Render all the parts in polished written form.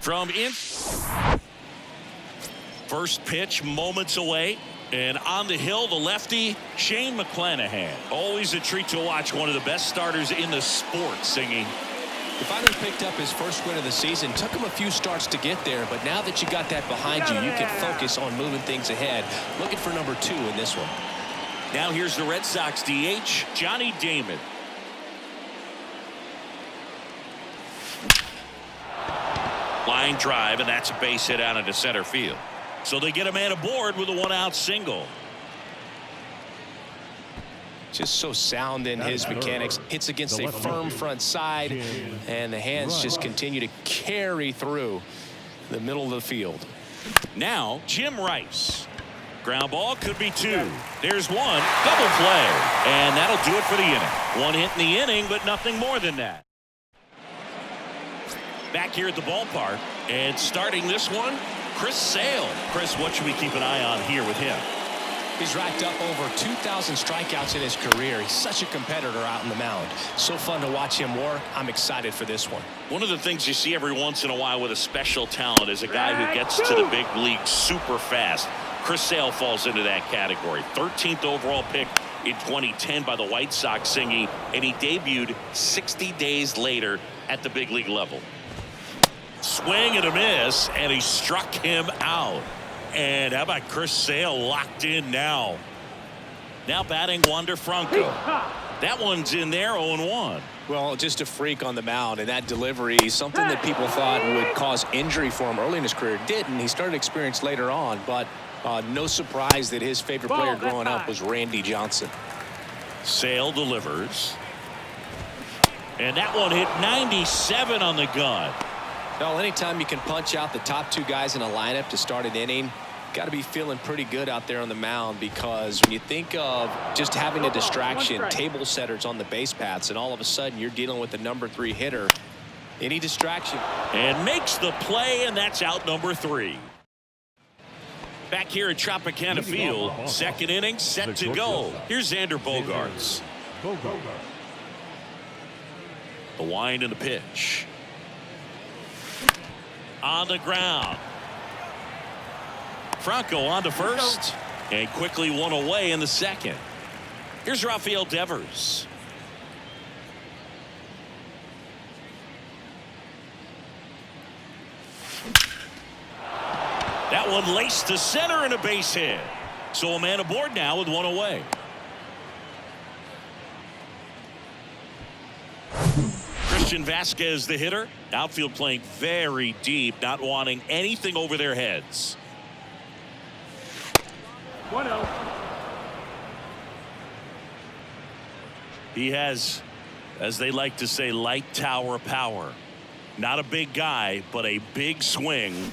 From in. First pitch moments away. And on the hill, the lefty, Shane McClanahan. Always a treat to watch one of the best starters in the sport singing. He finally picked up his first win of the season. Took him a few starts to get there, but now that you got that behind you, you can focus on moving things ahead. Looking for number 2 in this one. Now here's the Red Sox DH, Johnny Damon. Line drive, and that's a base hit out into center field. So they get a man aboard with a 1-out single. Just so sound in his mechanics. Hits against a firm front side, and the hands just continue to carry through the middle of the field. Now Jim Rice. Ground ball, could be 2. There's 1. Double play. And that'll do it for the inning. 1 hit in the inning, but nothing more than that. Back here at the ballpark, and starting this one, Chris Sale. Chris, what should we keep an eye on here with him? He's racked up over 2,000 strikeouts in his career. He's such a competitor out on the mound. So fun to watch him work. I'm excited for this one. One of the things you see every once in a while with a special talent is a guy who gets to the big league super fast. Chris Sale falls into that category. 13th overall pick in 2010 by the White Sox singing, and he debuted 60 days later at the big league level. Swing and a miss, and he struck him out. And how about Chris Sale locked in now? Now batting Wander Franco. That one's in there, 0-1. Well, just a freak on the mound, and that delivery, something that people thought would cause injury for him early in his career, didn't. He started to experience later on, but no surprise that his favorite player growing up was Randy Johnson. Sale delivers. And that one hit 97 on the gun. Well, anytime you can punch out the top 2 guys in a lineup to start an inning, got to be feeling pretty good out there on the mound, because when you think of just having a distraction, table setters on the base paths, and all of a sudden you're dealing with the number 3 hitter, any distraction. And makes the play, and that's out number 3. Back here at Tropicana Field, second inning set to go. Here's Xander Bogaerts. The wind and the pitch. On the ground. Franco on to first, and quickly one away in the second. Here's Rafael Devers. That one laced to center and a base hit. So a man aboard now with 1 away. Christian Vasquez, the hitter. Outfield playing very deep, not wanting anything over their heads. 1-0. He has, as they like to say, light tower power. Not a big guy, but a big swing.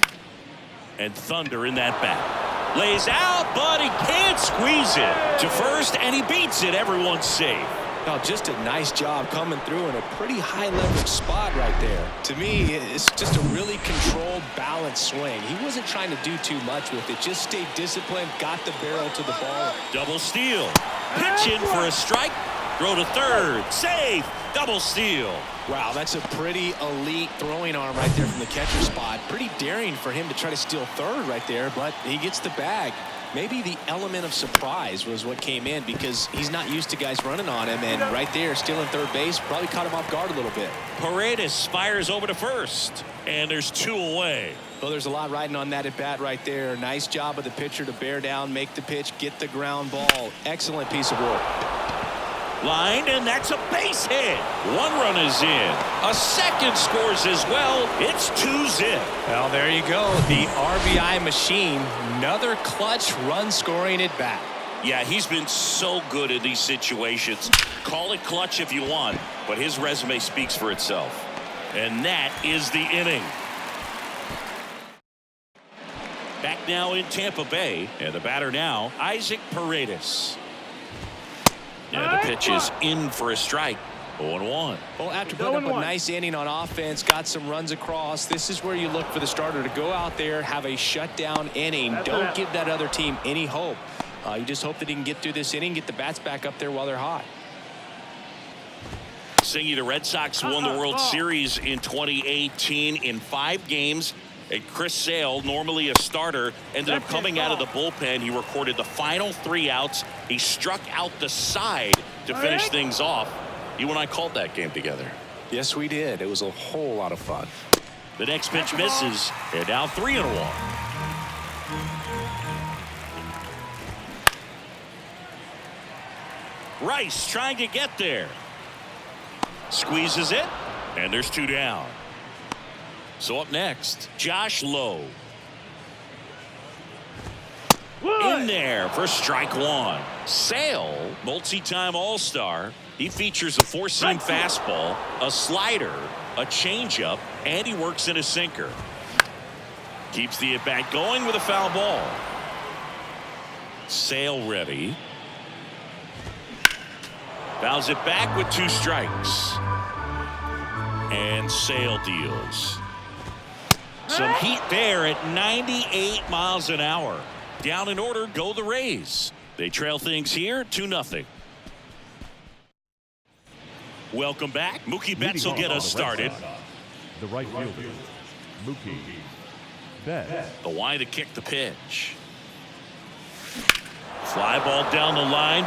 And thunder in that bat. Lays out, but he can't squeeze it to first, and he beats it. Everyone's safe. Oh, just a nice job coming through in a pretty high leverage spot right there. To me, it's just a really controlled, balanced swing. He wasn't trying to do too much with it. Just stayed disciplined, got the barrel to the ball. Double steal. Pitch in for a strike. Throw to third. Safe. Double steal. Wow, that's a pretty elite throwing arm right there from the catcher spot. Pretty daring for him to try to steal third right there, but he gets the bag. Maybe the element of surprise was what came in, because he's not used to guys running on him, and right there, stealing third base, probably caught him off guard a little bit. Paredes fires over to first, and there's 2 away. Well, there's a lot riding on that at bat right there. Nice job of the pitcher to bear down, make the pitch, get the ground ball. Excellent piece of work. Lined, and that's a base hit. 1 run is in. A second scores as well. It's 2-zip. Well, there you go. The RBI machine. Another clutch run scoring at bat. Yeah, he's been so good in these situations. Call it clutch if you want, but his resume speaks for itself. And that is the inning. Back now in Tampa Bay, and the batter now, Isaac Paredes. And the pitch is in for a strike. 0-1. Well, after putting up a nice inning on offense, got some runs across, this is where you look for the starter to go out there, have a shutdown inning. Don't give that other team any hope. You just hope that he can get through this inning, get the bats back up there while they're hot. Singy, the Red Sox won the World Series in 2018 in 5 games. And Chris Sale, normally a starter, ended up coming out of the bullpen. He recorded the final 3 outs. He struck out the side to finish things off. You and I called that game together. Yes, we did. It was a whole lot of fun. The next pitch misses, and now 3-1. Rice trying to get there. Squeezes it, and there's 2 down. So up next, Josh Lowe. In there for strike 1. Sale, multi-time All-Star. He features a 4-seam fastball, a slider, a changeup, and he works in a sinker. Keeps the at-bat going with a foul ball. Sale ready. Fouls it back with 2 strikes. And Sale deals. Some heat there at 98 miles an hour. Down in order go the Rays. They trail things here 2-0. Welcome back. Mookie Betts will get us started. The right fielder, Mookie Betts. The Y to kick the pitch. Fly ball down the line.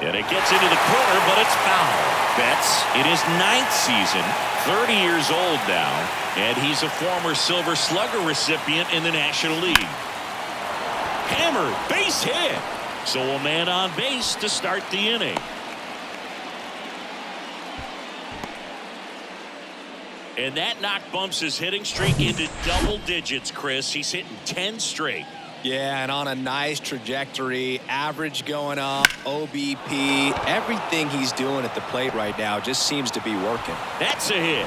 And it gets into the corner, but it's foul. Betts in his 9th season, 30 years old now, and he's a former Silver Slugger recipient in the National League. Hammered, base hit. So a man on base to start the inning. And that knock bumps his hitting streak into double digits, Chris. He's hitting 10 straight. Yeah, and on a nice trajectory, average going up, OBP, everything he's doing at the plate right now just seems to be working. That's a hit.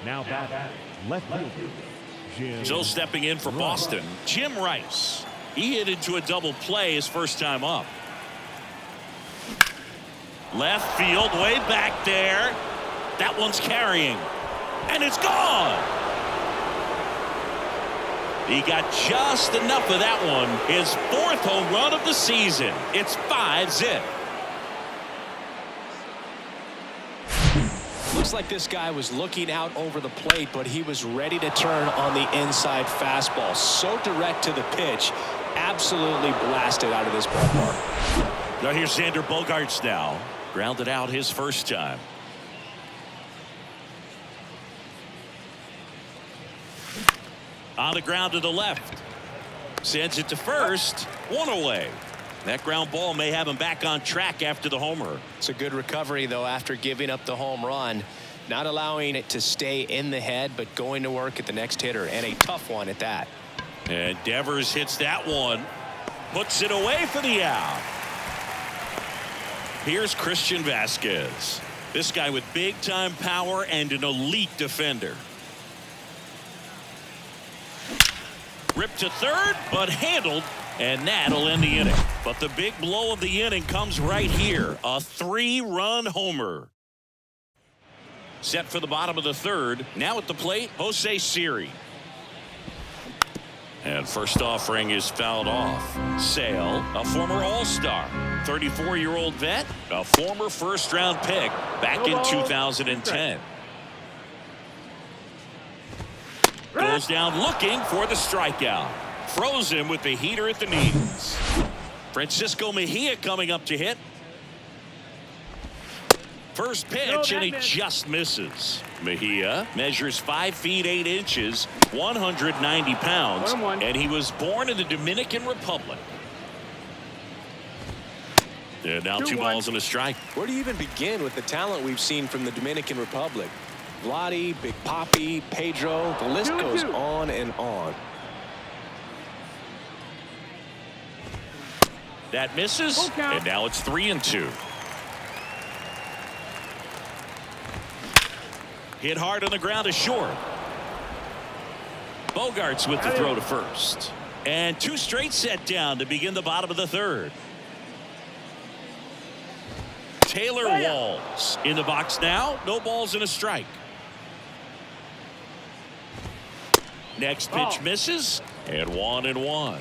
Now back, left fielder, Jim. So stepping in for Boston, Jim Rice. He hit into a double play his first time up. Left field, way back there. That one's carrying. And it's gone. He got just enough of that one. His 4th home run of the season. It's 5-zip. Looks like this guy was looking out over the plate, but he was ready to turn on the inside fastball. So direct to the pitch. Absolutely blasted out of this ballpark. Now here's Xander Bogaerts now. Grounded out his first time. On the ground to the left. Sends it to first. 1 away. That ground ball may have him back on track after the homer. It's a good recovery, though, after giving up the home run. Not allowing it to stay in the head, but going to work at the next hitter, and a tough one at that. And Devers hits that one. Puts it away for the out. Here's Christian Vasquez. This guy with big-time power and an elite defender. Ripped to third, but handled, and that'll end the inning. But the big blow of the inning comes right here. A 3-run homer. Set for the bottom of the 3rd. Now at the plate, Jose Siri. And first offering is fouled off. Sale, a former All-Star, 34-year-old vet, a former first-round pick back in 2010. Goes down looking for the strikeout. Froze him with the heater at the knees. Francisco Mejia coming up to hit. First pitch, and he just misses. Mejia measures 5 feet 8 inches, 190 pounds, and he was born in the Dominican Republic. And now 2 balls and a strike. Where do you even begin with the talent we've seen from the Dominican Republic? Vladdy, Big Papi, Pedro, the list goes on and on. That misses, and now it's 3-2. Hit hard on the ground is short. Bogaerts with the throw to first. And 2 straight set down to begin the bottom of the 3rd. Taylor Walls in the box now. No balls and a strike. Next pitch misses, and 1-1.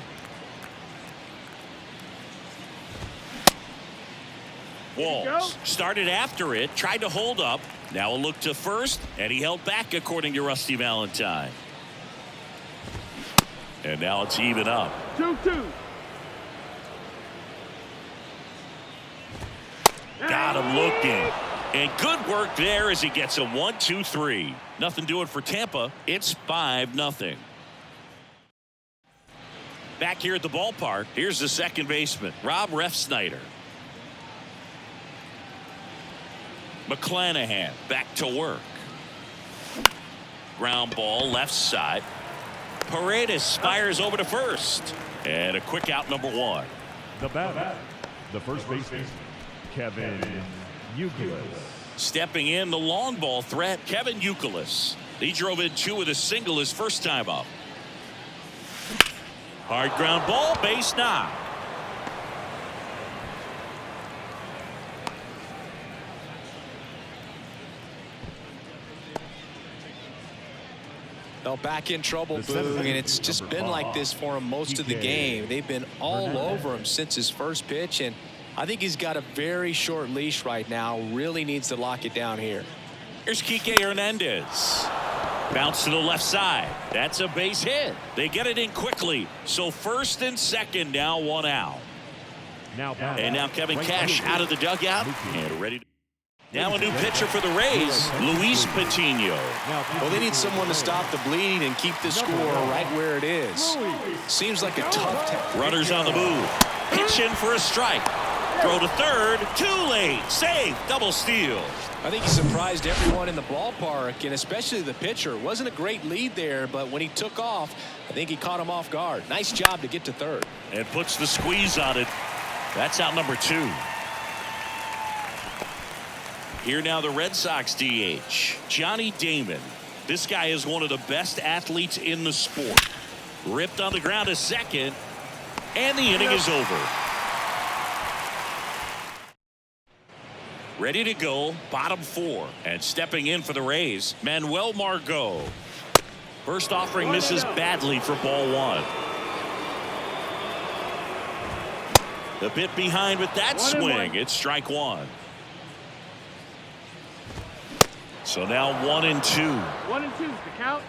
Walls started after it, tried to hold up. Now a look to first, and he held back according to Rusty Valentine. And now it's even up. 2-2. Got him looking. And good work there as he gets a 1-2-3. Nothing doing for Tampa. It's 5-0. Back here at the ballpark, here's the second baseman, Rob Refsnyder. McClanahan back to work. Ground ball left side. Paredes fires over to first. And a quick out, number 1. The batter, the first baseman, Kevin Youkilis. Stepping in, the long ball threat, Kevin Youkilis. He drove in 2 with a single his first time up. Hard ground ball, base knock. Well, back in trouble, Boog, and it's just been like this for him most of the game. They've been all over him since his first pitch, and I think he's got a very short leash right now. Really needs to lock it down here. Here's Kike Hernandez. Bounce to the left side. That's a base hit. They get it in quickly. So first and second, now 1 out. And now Kevin Cash out of the dugout and ready to. Now a new pitcher for the Rays, Luis Patino. Well, they need someone to stop the bleeding and keep the score right where it is. Seems like a tough task. Runners on the move. Pitch in for a strike. Throw to third. Too late. Save. Double steal. I think he surprised everyone in the ballpark, and especially the pitcher. It wasn't a great lead there, but when he took off, I think he caught him off guard. Nice job to get to third. And puts the squeeze on it. That's out number 2. Here now the Red Sox DH, Johnny Damon. This guy is one of the best athletes in the sport. Ripped on the ground a second, and the inning is over. Ready to go, bottom 4. And stepping in for the Rays, Manuel Margot. First offering misses badly for ball 1. A bit behind with that swing. It's strike 1. So now 1-2. 1-2 is the count.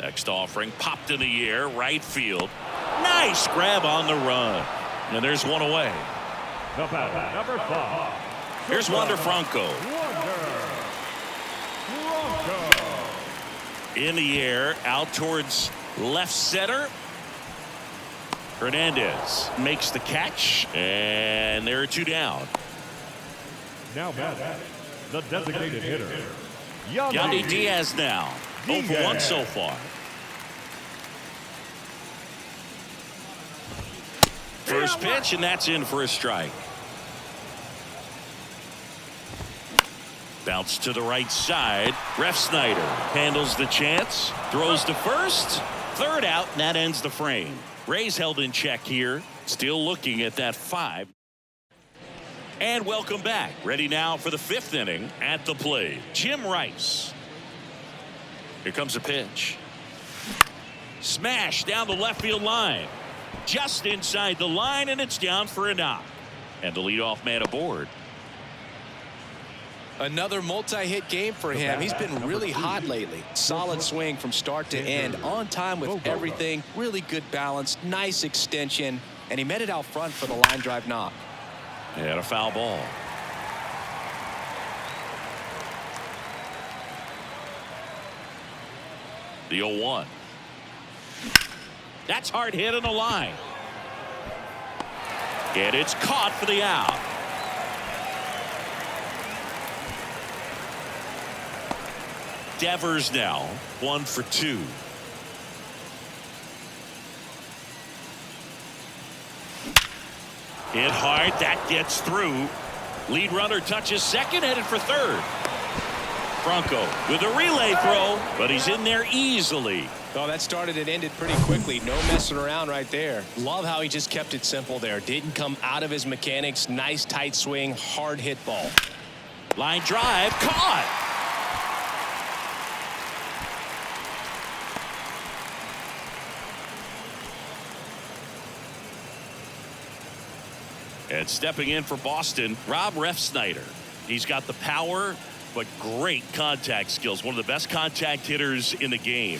Next offering popped in the air, right field. Nice grab on the run. And there's one away. The batter, number 5. Here's Wander Franco. In the air, out towards left center. Hernandez makes the catch, and there are 2 down. Now batting, the designated hitter, Yandy Diaz now. 0 for 1 so far. First pitch, and that's in for a strike. Bounce to the right side. Refsnyder handles the chance. Throws to first. Third out, and that ends the frame. Rays held in check here. Still looking at that 5. And welcome back. Ready now for the 5th inning. At the plate, Jim Rice. Here comes a pitch. Smash down the left field line. Just inside the line, and it's down for a knock. And the leadoff man aboard. Another multi-hit game for him. He's been really hot lately. Solid swing from start to end. On time with everything. Really good balance. Nice extension. And he met it out front for the line drive knock. And a foul ball. The 0-1. That's hard hit on the line. And it's caught for the out. Devers now 1 for 2. Hit hard. That gets through. Lead runner touches second, headed for third. Franco with a relay throw, but he's in there easily. Oh, that started and ended pretty quickly. No messing around right there. Love how he just kept it simple there. Didn't come out of his mechanics. Nice tight swing. Hard hit ball. Line drive. Caught. And stepping in for Boston, Rob Refsnyder. He's got the power, but great contact skills. One of the best contact hitters in the game.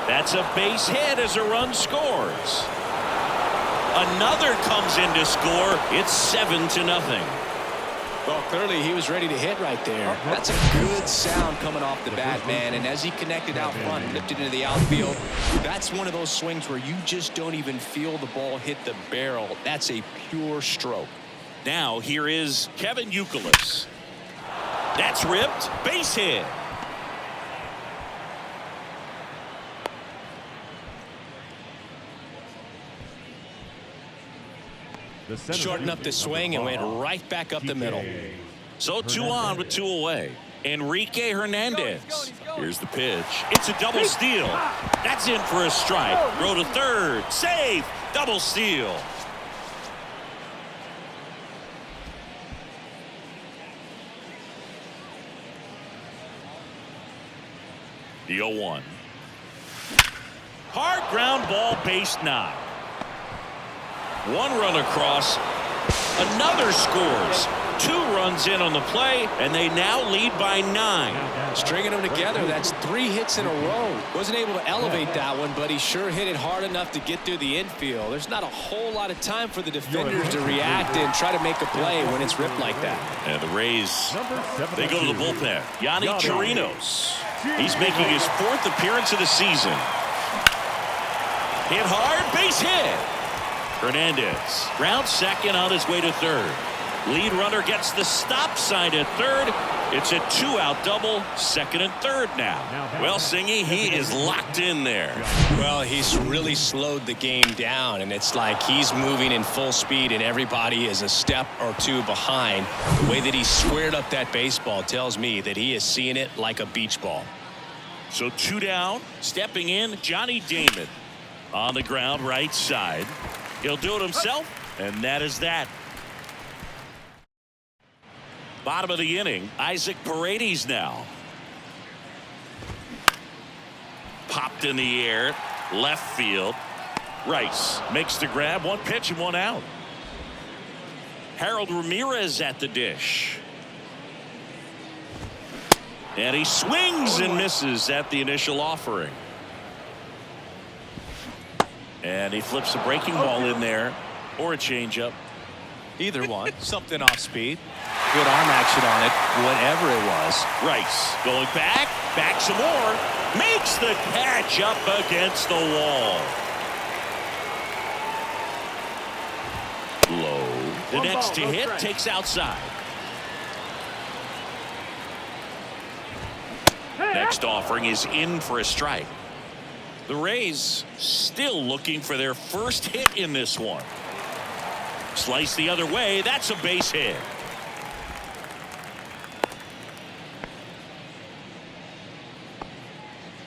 That's a base hit as a run scores. Another comes in to score. It's 7-0. Well, clearly he was ready to hit right there. That's a good sound coming off the bat, man. And as he connected out front, lifted into the outfield, that's one of those swings where you just don't even feel the ball hit the barrel. That's a pure stroke. Now here is Kevin Youkilis. That's ripped. Base hit. Shortened up the swing and went right back up the middle. So 2 on with 2 away. Enrique Hernandez. Here's the pitch. It's a double steal. That's in for a strike. Throw to third. Safe. Double steal. The 0-1. Hard ground ball, base knock. 1 run across. Another scores. 2 runs in on the play, and they now lead by 9. Stringing them together, that's 3 hits in a row. Wasn't able to elevate that one, but he sure hit it hard enough to get through the infield. There's not a whole lot of time for the defenders to react and try to make a play when it's ripped like that. And the Rays, they go to the bullpen. Yanni Chirinos. He's making his 4th appearance of the season. Hit hard, base hit. Hernandez ground second on his way to third. Lead runner gets the stop sign at third. It's a 2-out double, second and third now. Well, Singy, he is locked in there. Well, he's really slowed the game down, and it's like he's moving in full speed, and everybody is a step or 2 behind. The way that he squared up that baseball tells me that he is seeing it like a beach ball. So 2 down, stepping in, Johnny Damon on the ground, right side. He'll do it himself, and that is that. Bottom of the inning, Isaac Paredes now. Popped in the air, left field. Rice makes the grab, 1 pitch and 1 out. Harold Ramirez at the dish. And he swings and misses at the initial offering. And he flips a breaking ball in there, or a changeup. Either one. Something off speed. Good arm action on it, whatever it was. Rice going back some more, makes the catch up against the wall. Low. The next to hit takes outside. Next offering is in for a strike. The Rays still looking for their first hit in this one. Slice the other way. That's a base hit.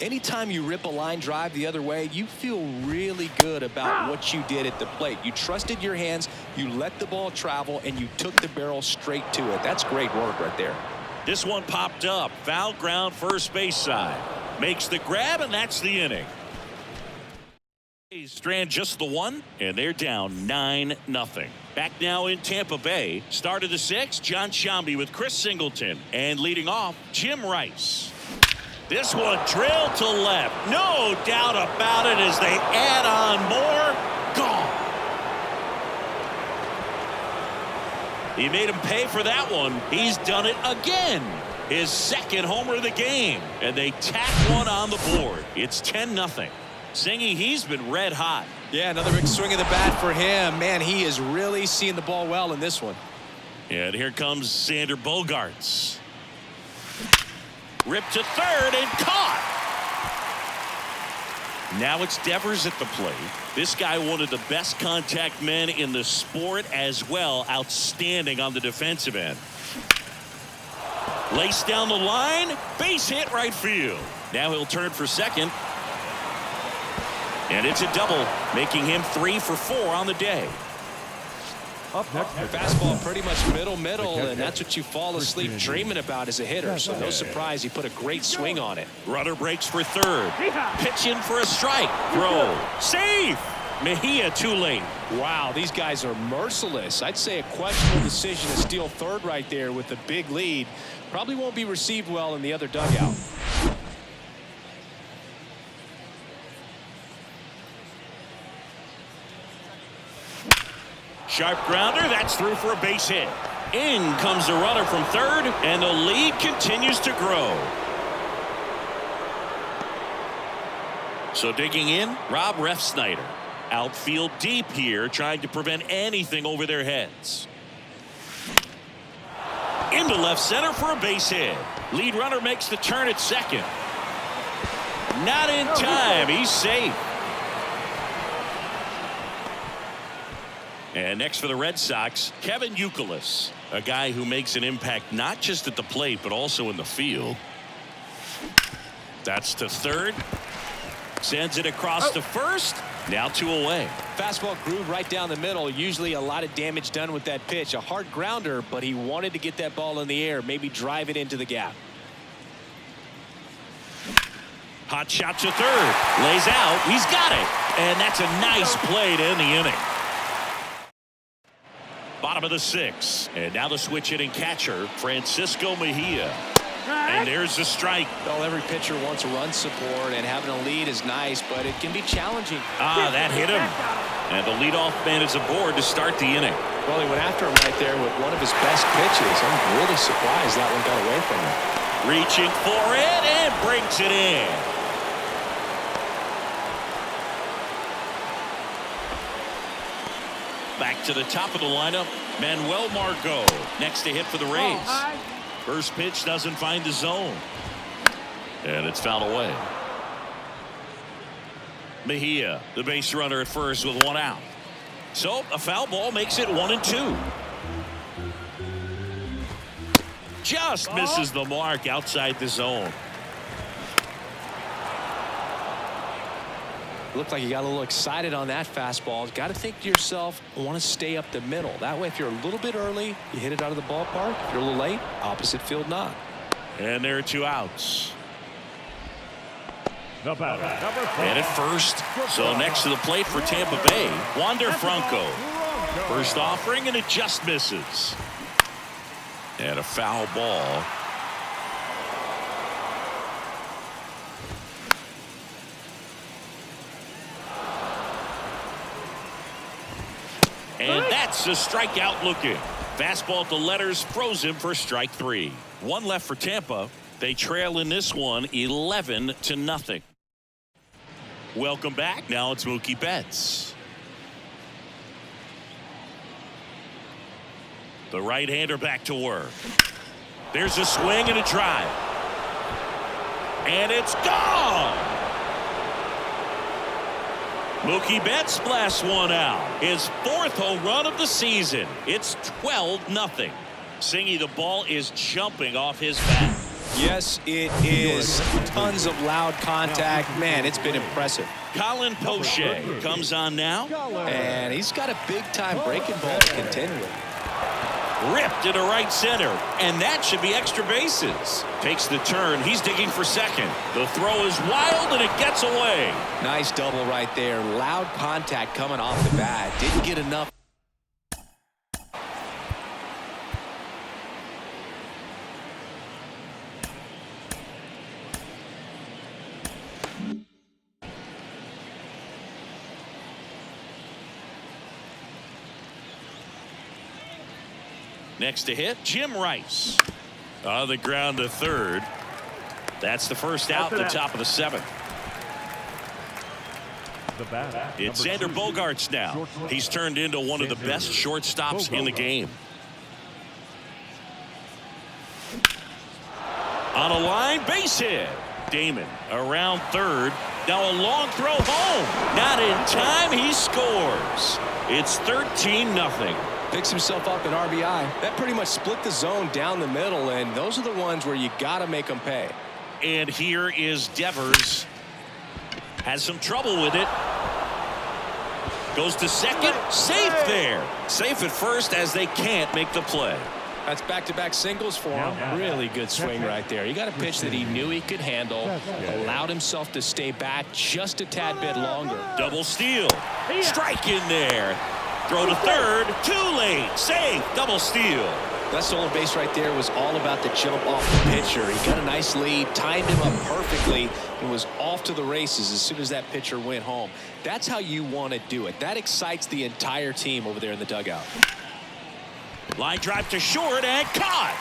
Anytime you rip a line drive the other way, you feel really good about what you did at the plate. You trusted your hands, you let the ball travel, and you took the barrel straight to it. That's great work right there. This one popped up. Foul ground, first base side. Makes the grab, and that's the inning. Strand just the 1, and they're down 9-0. Back now in Tampa Bay. Start of the 6th, John Sciambi with Chris Singleton. And leading off, Jim Rice. This one drilled to left. No doubt about it as they add on more. Gone. He made him pay for that one. He's done it again. His 2nd homer of the game. And they tack one on the board. It's 10-0. Singy, he's been red hot. Yeah, another big swing of the bat for him. Man, he is really seeing the ball well in this one. And here comes Xander Bogaerts. Ripped to third and caught. Now it's Devers at the plate. This guy, one of the best contact men in the sport as well. Outstanding on the defensive end. Laced down the line. Base hit right field. Now he'll turn for second. And it's a double, making him 3 for 4 on the day. Up next, the fastball pretty much middle, and that's what you fall asleep dreaming about as a hitter. So no surprise he put a great swing on it. Runner breaks for third. Pitch in for a strike. Throw. Safe. Mejia too late. Wow, these guys are merciless. I'd say a questionable decision to steal third right there with a big lead. Probably won't be received well in the other dugout. Sharp grounder. That's through for a base hit. In comes the runner from third, and the lead continues to grow. So digging in, Rob Refsnyder. Outfield deep here, trying to prevent anything over their heads. Into left center for a base hit. Lead runner makes the turn at second. Not in time. He's safe. And next for the Red Sox, Kevin Youkilis, a guy who makes an impact not just at the plate but also in the field. That's to third. Sends it across to first. Now 2 away. Fastball grooved right down the middle. Usually a lot of damage done with that pitch. A hard grounder, but he wanted to get that ball in the air, maybe drive it into the gap. Hot shot to third. Lays out. He's got it. And that's a nice play to end the inning. Bottom of the 6th. And now the switch hitting catcher, Francisco Mejia. And there's the strike. Well, every pitcher wants run support, and having a lead is nice, but it can be challenging. That hit him. And the leadoff man is aboard to start the inning. Well, he went after him right there with one of his best pitches. I'm really surprised that one got away from him. Reaching for it and brings it in. Back to the top of the lineup, Manuel Margot. Next to hit for the Rays. First pitch doesn't find the zone. And it's fouled away. Mejia, the base runner at first with 1 out. So a foul ball makes it 1-2. Just misses the mark outside the zone. Looked like you got a little excited on that fastball. Got to think to yourself, I want to stay up the middle. That way, if you're a little bit early, you hit it out of the ballpark. If you're a little late, opposite field not. And there are 2 outs. The batter, number 4. And at first, so next to the plate for Tampa Bay, Wander Franco. First offering, and it just misses. And a foul ball. And that's a strikeout looking. Fastball at the letters froze him for strike 3. 1 left for Tampa. They trail in this one 11-0. Welcome back. Now it's Mookie Betts. The right-hander back to work. There's a swing and a drive. And it's gone. Mookie Betts blasts one out. His 4th home run of the season. It's 12-0. Singy, the ball is jumping off his bat. Yes, it is. Tons of loud contact. Man, it's been impressive. Colin Poche comes on now. And he's got a big-time breaking ball to contend with. Ripped into right center, and that should be extra bases. Takes the turn. He's digging for second. The throw is wild, and it gets away. Nice double right there. Loud contact coming off the bat. Didn't get enough. Next to hit, Jim Rice. On the ground to third. That's the first out, the top of the 7th. The batter, It's number Xander 2. Bogaerts now. He's turned into one of the best shortstops in the game. On a line, base hit. Damon around third. Now a long throw home. Not in time. He scores. It's 13-0. Picks himself up an RBI. That pretty much split the zone down the middle, and those are the ones where you got to make them pay. And here is Devers. Has some trouble with it. Goes to second. Safe there. Safe at first as they can't make the play. That's back-to-back singles for him. Really good swing right there. He got a pitch that he knew he could handle, allowed himself to stay back just a tad bit longer. Double steal. Strike in there. Throw to third. Too late. Safe. Double steal. That stolen base right there was all about the jump off the pitcher. He got a nice lead, timed him up perfectly, and was off to the races as soon as that pitcher went home. That's how you want to do it. That excites the entire team over there in the dugout. Line drive to short and caught.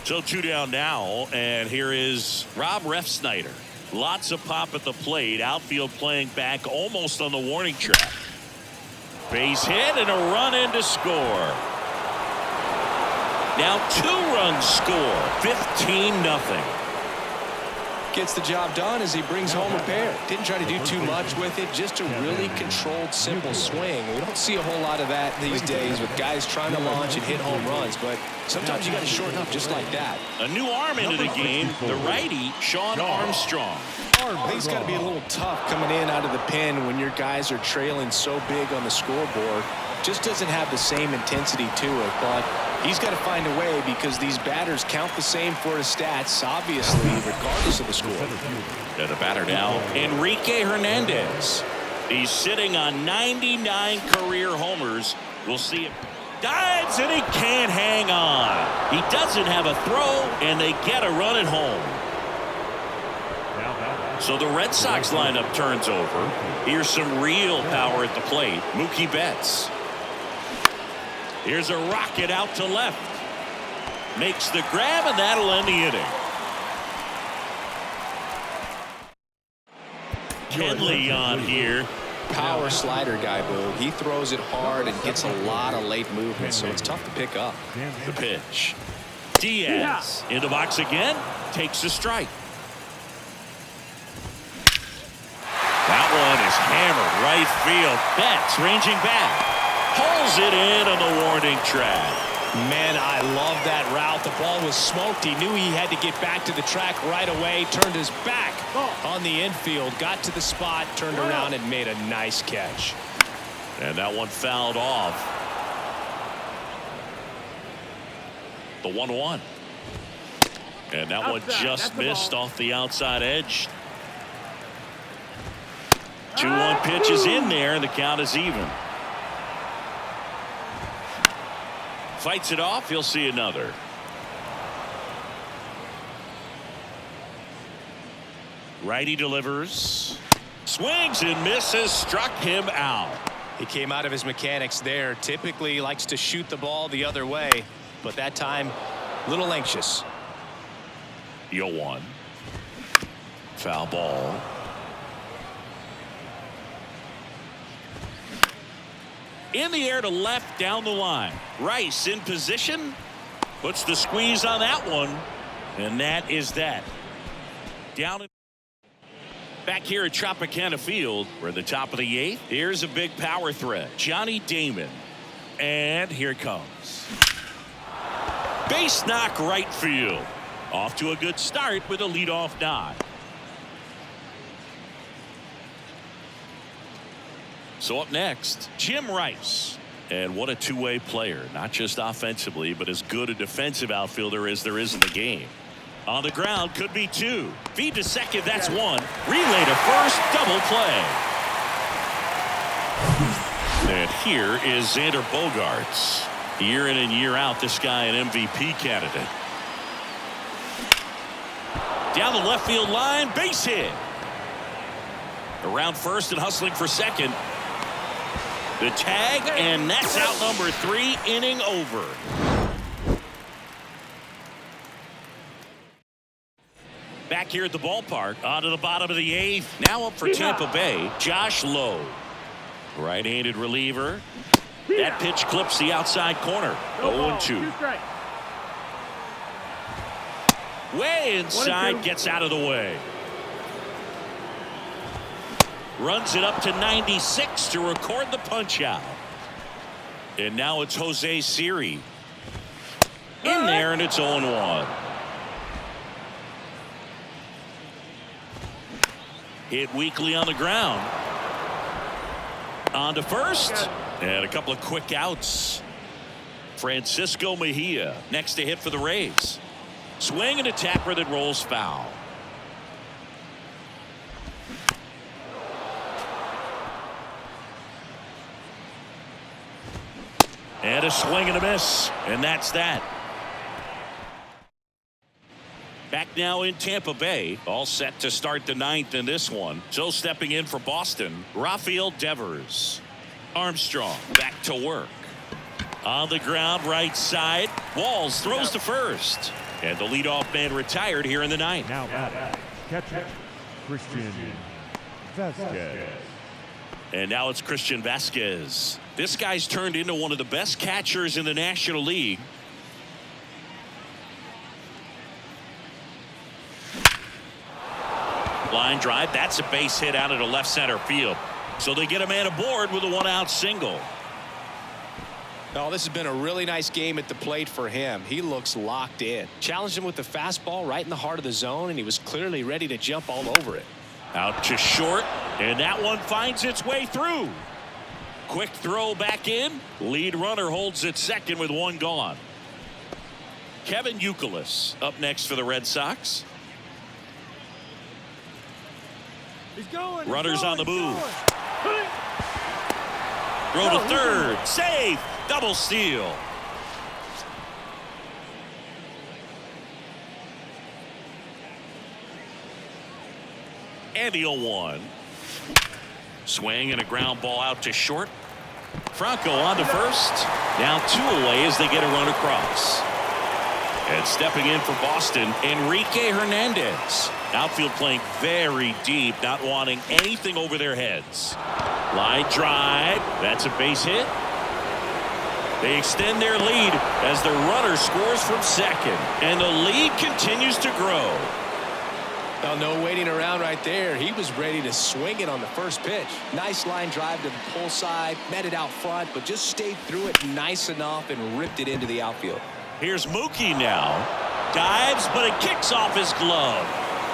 So 2 down now, and here is Rob Refsnyder. Lots of pop at the plate. Outfield playing back almost on the warning track. Base hit and a run in to score. Now 2 runs score. 15-0. Gets the job done as he brings home a pair. Didn't try to do too much with it, just a really controlled, simple swing. We don't see a whole lot of that these days with guys trying to launch and hit home runs, but sometimes you got to shorten up just like that. A new arm into the game, the righty, Sean Armstrong. I think it's got to be a little tough coming in out of the pen when your guys are trailing so big on the scoreboard. Just doesn't have the same intensity to it, but he's got to find a way because these batters count the same for his stats, obviously, regardless of the score. And the batter now, Enrique Hernandez. He's sitting on 99 career homers. We'll see him. Dives and he can't hang on. He doesn't have a throw, and they get a run at home. So the Red Sox lineup turns over. Here's some real power at the plate. Mookie Betts. Here's a rocket out to left. Makes the grab, and that'll end the inning. Kenley on here. Power slider guy, Boo. He throws it hard and gets a lot of late movement, so it's tough to pick up. The pitch. Diaz in the box again. Takes a strike. That one is hammered right field. Betts ranging back. Pulls it in on the warning track. Man, I love that route. The ball was smoked. He knew he had to get back to the track right away. Turned his back on the infield. Got to the spot. Turned around and made a nice catch. And that one fouled off. The 1-1. And that one just missed off the outside edge. 2-1 pitch is in there, and the count is even. Fights it off. He'll see another. Righty delivers. Swings and misses. Struck him out. He came out of his mechanics there. Typically likes to shoot the ball the other way, but that time a little anxious. 0-1. Foul ball. In the air to left down the line. Rice in position. Puts the squeeze on that one. And that is that. Down and back here at Tropicana Field. We're at the top of the 8th. Here's a big power threat. Johnny Damon. And here it comes. Base knock right field. Off to a good start with a leadoff nod. So up next, Jim Rice. And what a two-way player. Not just offensively, but as good a defensive outfielder as there is in the game. On the ground, could be 2. Feed to second, that's 1. Relay to first, double play. And here is Xander Bogaerts. Year in and year out, this guy an MVP candidate. Down the left field line, base hit. Around first and hustling for second. The tag, and that's out number 3, inning over. Back here at the ballpark, on to the bottom of the 8th. Now up for Tampa Bay, Josh Lowe. Right-handed reliever. That pitch clips the outside corner. 0-2. Way inside, gets out of the way. Runs it up to 96 to record the punch out. And now it's Jose Siri. In there, and it's 0-1. Hit weakly on the ground. On to first. And a couple of quick outs. Francisco Mejia next to hit for the Rays. Swing and a tapper that rolls foul. And a swing and a miss. And that's that. Back now in Tampa Bay. All set to start the ninth in this one. So stepping in for Boston, Rafael Devers. Armstrong back to work. On the ground, right side. Walls throws to first. And the leadoff man retired here in the ninth. Now batting, catcher, Christian Vasquez. And now it's Christian Vasquez. This guy's turned into one of the best catchers in the National League. Line drive. That's a base hit out into left center field. So they get a man aboard with a one-out single. Oh, this has been a really nice game at the plate for him. He looks locked in. Challenged him with the fastball right in the heart of the zone, and he was clearly ready to jump all over it. Out to short, and that one finds its way through. Quick throw back in. Lead runner holds at second with one gone. Kevin Youkilis up next for the Red Sox. He's going. Runners on the move. Throw to third. Safe. Double steal. And the 0-1. Swing and a ground ball out to short. Franco on to first. Now 2 away as they get a run across. And stepping in for Boston, Enrique Hernandez. Outfield playing very deep, not wanting anything over their heads. Line drive. That's a base hit. They extend their lead as the runner scores from second. And the lead continues to grow. Well, no waiting around right there. He was ready to swing it on the first pitch. Nice line drive to the pull side. Met it out front, but just stayed through it nice enough and ripped it into the outfield. Here's Mookie now. Dives, but it kicks off his glove.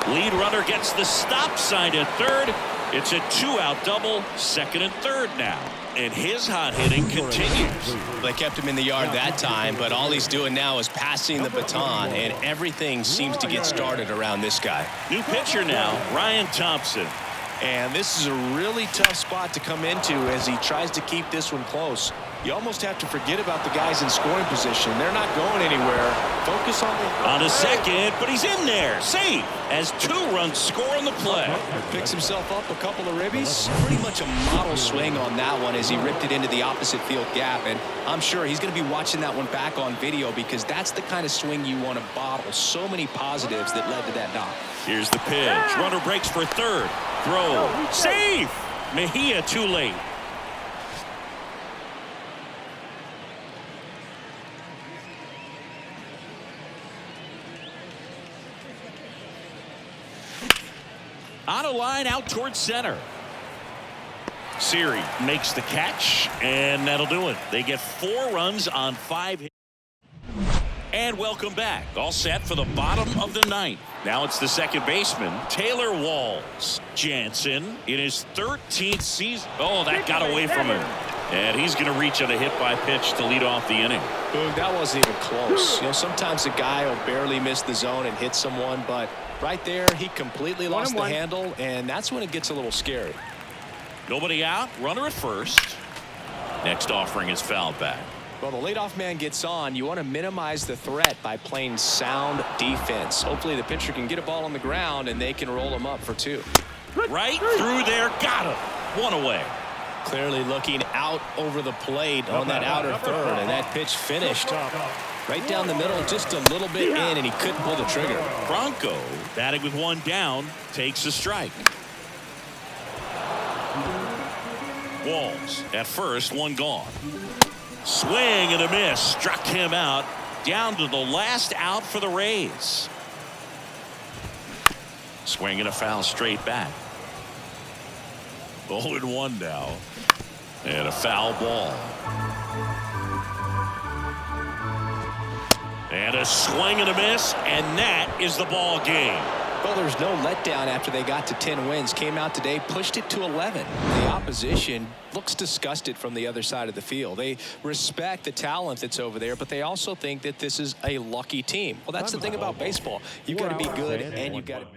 Lead runner gets the stop sign at third. It's a 2-out double, second and third now. And his hot hitting continues. They kept him in the yard that time, but all he's doing now is passing the baton, and everything seems to get started around this guy. New pitcher now, Ryan Thompson. And this is a really tough spot to come into as he tries to keep this one close. You almost have to forget about the guys in scoring position. They're not going anywhere. Focus on the... On a second, but he's in there. Safe as 2 runs score on the play. Picks himself up a couple of ribbies. Pretty much a model swing on that one as he ripped it into the opposite field gap. And I'm sure he's going to be watching that one back on video because that's the kind of swing you want to bottle. So many positives that led to that knock. Here's the pitch. Runner breaks for third. Throw. Safe. Mejia too late. On a line out towards center. Siri makes the catch, and that'll do it. They get 4 runs on 5 hits. And welcome back. All set for the bottom of the ninth. Now it's the second baseman, Taylor Walls. Jansen in his 13th season. Oh, that got away from him. And he's going to reach on a hit by pitch to lead off the inning. Boog, that wasn't even close. You know, sometimes a guy will barely miss the zone and hit someone, but right there, he completely lost the handle, and that's when it gets a little scary. Nobody out, runner at first. Next offering is fouled back. Well, the leadoff man gets on. You want to minimize the threat by playing sound defense. Hopefully the pitcher can get a ball on the ground and they can roll him up for 2. Right through there, got him. 1 away. Clearly looking out over the plate on that outer third, and that pitch finished right down the middle, just a little bit in, and he couldn't pull the trigger. Bronco batting with 1 down, takes a strike. Walls at first, 1 gone. Swing and a miss, struck him out, down to the last out for the Rays. Swing and a foul straight back. 0-1 now, and a foul ball. And a swing and a miss, and that is the ball game. Well, there's no letdown after they got to 10 wins. Came out today, pushed it to 11. The opposition looks disgusted from the other side of the field. They respect the talent that's over there, but they also think that this is a lucky team. Well, that's the thing about baseball. You've got to be good, and you've got to